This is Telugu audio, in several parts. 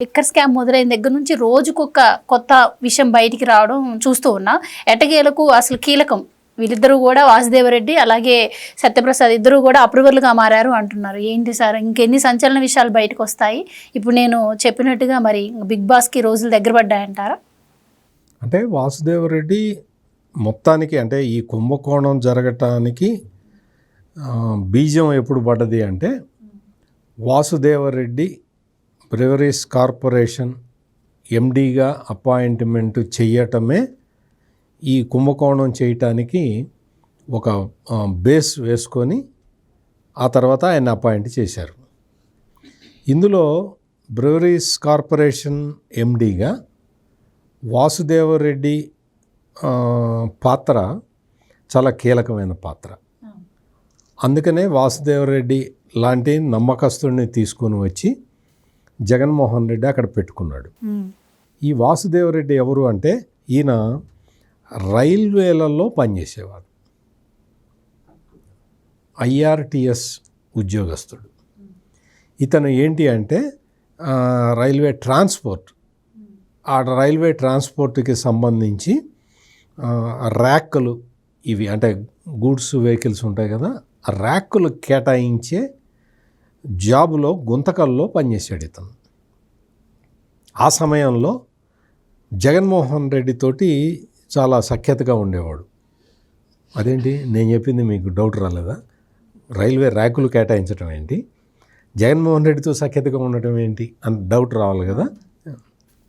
లిక్కర్ స్కామ్ మొదలైన దగ్గర నుంచి రోజుకొక కొత్త విషయం బయటికి రావడం చూస్తూ ఉన్నా. ఎట్టకేలకు అసలు కీలకం వీళ్ళిద్దరూ కూడా, వాసుదేవరెడ్డి అలాగే సత్యప్రసాద్ ఇద్దరు కూడా అప్రూవర్లుగా మారారు అంటున్నారు. ఏంటి సార్, ఇంకెన్ని సంచలన విషయాలు బయటకు వస్తాయి? ఇప్పుడు నేను చెప్పినట్టుగా మరి బిగ్ బాస్కి రోజులు దగ్గర పడ్డాయంటారా? అంటే వాసుదేవరెడ్డి మొత్తానికి, అంటే ఈ కుంభకోణం జరగటానికి బీజం ఎప్పుడు పడ్డది అంటే, వాసుదేవరెడ్డి బ్రెవరీస్ కార్పొరేషన్ ఎండీగా అపాయింట్మెంట్ చేయటమే ఈ కుంభకోణం చేయటానికి ఒక బేస్ వేసుకొని ఆ తర్వాత ఆయన అపాయింట్ చేశారు. ఇందులో బ్రెవరీస్ కార్పొరేషన్ ఎండీగా వాసుదేవరెడ్డి పాత్ర చాలా కీలకమైన పాత్ర. అందుకనే వాసుదేవరెడ్డి లాంటి నమ్మకస్తుడిని తీసుకొని వచ్చి జగన్మోహన్ రెడ్డి అక్కడ పెట్టుకున్నాడు. ఈ వాసుదేవరెడ్డి ఎవరు అంటే, ఈయన రైల్వేలలో పనిచేసేవాడు, ఐఆర్టీఎస్ ఉద్యోగస్తుడు. ఇతను ఏంటి అంటే రైల్వే ట్రాన్స్పోర్ట్, ఆ రైల్వే ట్రాన్స్పోర్ట్కి సంబంధించి ర్యాక్లు, ఇవి అంటే గూడ్స్ వెహికల్స్ ఉంటాయి కదా, ర్యాక్లు కేటాయించే జాబులో గుంతకల్లో పనిచేసాడు ఇతను. ఆ సమయంలో జగన్మోహన్ రెడ్డి తోటి చాలా సఖ్యతగా ఉండేవాడు. అదేంటి, నేను చెప్పింది మీకు డౌట్ రాలేదా? రైల్వే ర్యాకులు కేటాయించడం ఏంటి, జగన్మోహన్ రెడ్డితో సఖ్యతగా ఉండటం ఏంటి అని డౌట్ రావాలి కదా.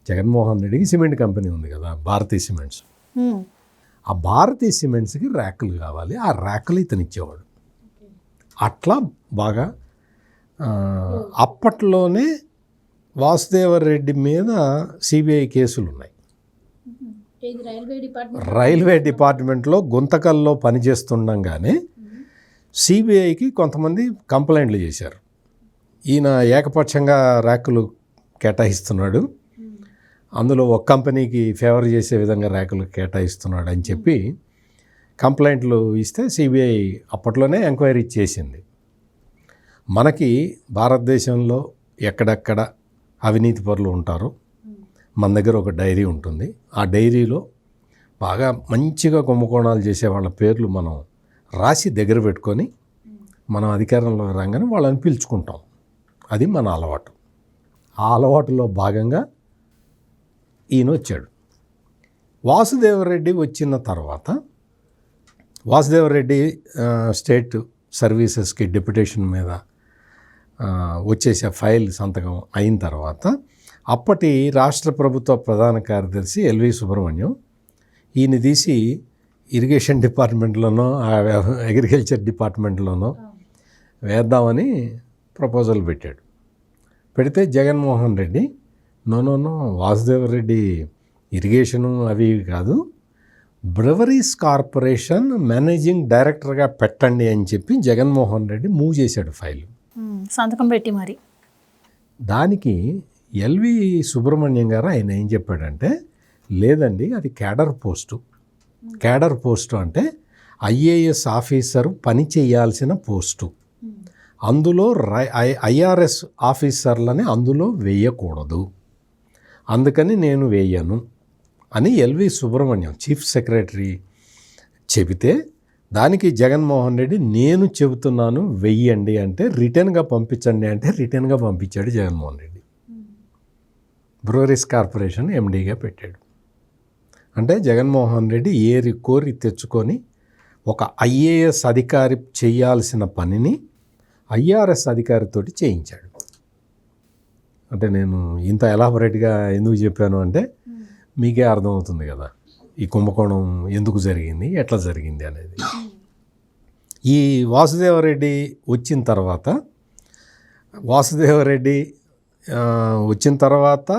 జగన్మోహన్ రెడ్డికి సిమెంట్ కంపెనీ ఉంది కదా, భారతీ సిమెంట్స్. ఆ భారతీ సిమెంట్స్కి ర్యాకులు కావాలి, ఆ ర్యాకులు ఇతను ఇచ్చేవాడు. అట్లా బాగా అప్పట్లోనే వాసుదేవరెడ్డి మీద సిబిఐ కేసులు ఉన్నాయి. రైల్వే డిపార్ట్మెంట్లో గుంతకల్లో పనిచేస్తుండగానే సిబిఐకి కొంతమంది కంప్లైంట్లు చేశారు, ఈయన ఏకపక్షంగా ర్యాకులు కేటాయిస్తున్నాడు, అందులో ఒక కంపెనీకి ఫేవర్ చేసే విధంగా ర్యాకులు కేటాయిస్తున్నాడు అని చెప్పి కంప్లైంట్లు ఇస్తే సిబిఐ అప్పట్లోనే ఎంక్వైరీ చేసింది. మనకి భారతదేశంలో ఎక్కడెక్కడ అవినీతి పరులు ఉంటారో మన దగ్గర ఒక డైరీ ఉంటుంది. ఆ డైరీలో బాగా మంచిగా కుంభకోణాలు చేసే వాళ్ళ పేర్లు మనం రాసి దగ్గర పెట్టుకొని మనం అధికారంలో రాగానే వాళ్ళని పిలుచుకుంటాం. అది మన అలవాటు. ఆ అలవాటులో భాగంగా ఈయన వచ్చాడు. వాసుదేవరెడ్డి వచ్చిన తర్వాత వాసుదేవరెడ్డి స్టేట్ సర్వీసెస్కి డిప్యుటేషన్ మీద వచ్చేసే ఫైల్ సంతకం అయిన తర్వాత అప్పటి రాష్ట్ర ప్రభుత్వ ప్రధాన కార్యదర్శి ఎల్వి సుబ్రహ్మణ్యం ఈయన తీసి ఇరిగేషన్ డిపార్ట్మెంట్లోనో అగ్రికల్చర్ డిపార్ట్మెంట్లోనో వేద్దామని ప్రపోజల్ పెట్టాడు. పెడితే జగన్మోహన్ రెడ్డి నో వాసుదేవరెడ్డి ఇరిగేషను అవి కాదు, బ్రెవరీస్ కార్పొరేషన్ మేనేజింగ్ డైరెక్టర్గా పెట్టండి అని చెప్పి జగన్మోహన్ రెడ్డి మూవ్ చేశాడు ఫైల్, సంతకం పెట్టి. మరి దానికి ఎల్వి సుబ్రహ్మణ్యం గారు ఆయన ఏం చెప్పాడంటే, లేదండి అది క్యాడర్ పోస్టు. క్యాడర్ పోస్టు అంటే ఐఏఎస్ ఆఫీసరు పని చేయాల్సిన పోస్టు, అందులో ఐఆర్ఎస్ ఆఫీసర్లని అందులో వేయకూడదు, అందుకని నేను వేయను అని ఎల్వి సుబ్రహ్మణ్యం చీఫ్ సెక్రటరీ చెబితే, దానికి జగన్మోహన్ రెడ్డి నేను చెబుతున్నాను వెయ్యండి అంటే రిటర్న్గా పంపించండి అంటే రిటర్న్గా పంపించాడు జగన్మోహన్ రెడ్డి. బ్రెవరీస్ కార్పొరేషన్ ఎండీగా పెట్టాడు. అంటే జగన్మోహన్ రెడ్డి ఏరి కోరి తెచ్చుకొని ఒక ఐఏఎస్ అధికారి చేయాల్సిన పనిని ఐఆర్ఎస్ అధికారితోటి చేయించాడు. అంటే నేను ఇంత ఎలాబొరేట్గా ఎందుకు చెప్పాను అంటే మీకే అర్థమవుతుంది కదా ఈ కుంభకోణం ఎందుకు జరిగింది, ఎట్లా జరిగింది అనేది. ఈ వాసుదేవరెడ్డి వచ్చిన తర్వాత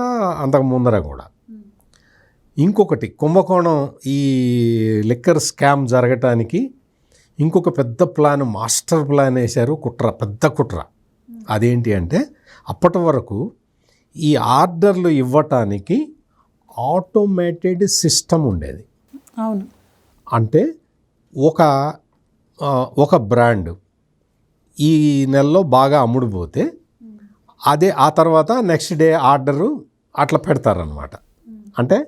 అంతకు ముందర కూడా ఇంకొకటి కుంభకోణం, ఈ లిక్కర్ స్కామ్ జరగటానికి ఇంకొక పెద్ద ప్లాన్, మాస్టర్ ప్లాన్ వేశారు, పెద్ద కుట్ర. అదేంటి అంటే అప్పటి వరకు ఈ ఆర్డర్లు ఇవ్వటానికి ఆటోమేటెడ్ సిస్టమ్ ఉండేది. అవును, అంటే ఒక బ్రాండ్ ఈ నెలలో బాగా అమ్ముడుపోతే అదే ఆ తర్వాత నెక్స్ట్ డే ఆర్డరు అట్లా పెడతారనమాట. అంటే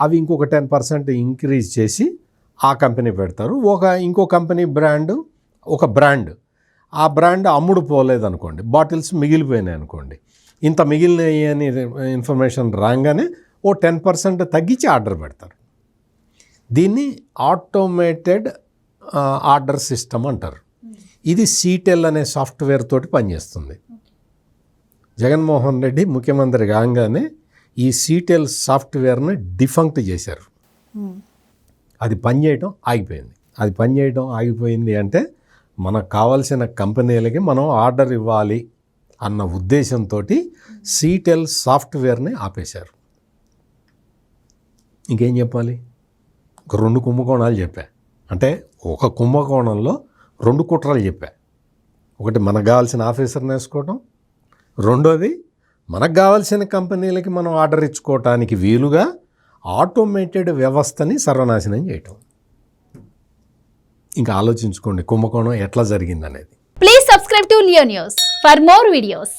అవి ఇంకొక 10% ఇంక్రీజ్ చేసి ఆ కంపెనీ పెడతారు. ఇంకో కంపెనీ ఒక బ్రాండ్ ఆ బ్రాండ్ అమ్ముడు పోలేదనుకోండి, బాటిల్స్ మిగిలిపోయినాయి అనుకోండి, ఇంత మిగిలినాయి అని ఇన్ఫర్మేషన్ రాగానే ఓ 10% తగ్గించి ఆర్డర్ పెడతారు. దీన్ని ఆటోమేటెడ్ ఆర్డర్ సిస్టమ్ అంటారు. ఇది సీటెల్ అనే సాఫ్ట్వేర్ తోటి పనిచేస్తుంది. జగన్మోహన్ రెడ్డి ముఖ్యమంత్రి కాగానే ఈ సీటెల్ సాఫ్ట్వేర్ని డిఫంక్ట్ చేశారు. అది పనిచేయటం ఆగిపోయింది అంటే మనకు కావాల్సిన కంపెనీలకి మనం ఆర్డర్ ఇవ్వాలి అన్న ఉద్దేశంతో సీటెల్ సాఫ్ట్వేర్ని ఆపేశారు. ఇంకేం చెప్పాలి? 2 కుంభకోణాలు చెప్పా. అంటే ఒక కుంభకోణంలో 2 కుట్రలు చెప్పా. ఒకటి మనకు కావాల్సిన ఆఫీసర్ని వేసుకోవటం, రెండోది మనకు కావాల్సిన కంపెనీలకి మనం ఆర్డర్ ఇచ్చుకోవటానికి వీలుగా ఆటోమేటెడ్ వ్యవస్థని సర్వనాశనం చేయటం. ఇంకా ఆలోచించుకోండి కుంభకోణం ఎట్లా జరిగిందనేది. Please subscribe to Leo news for more videos.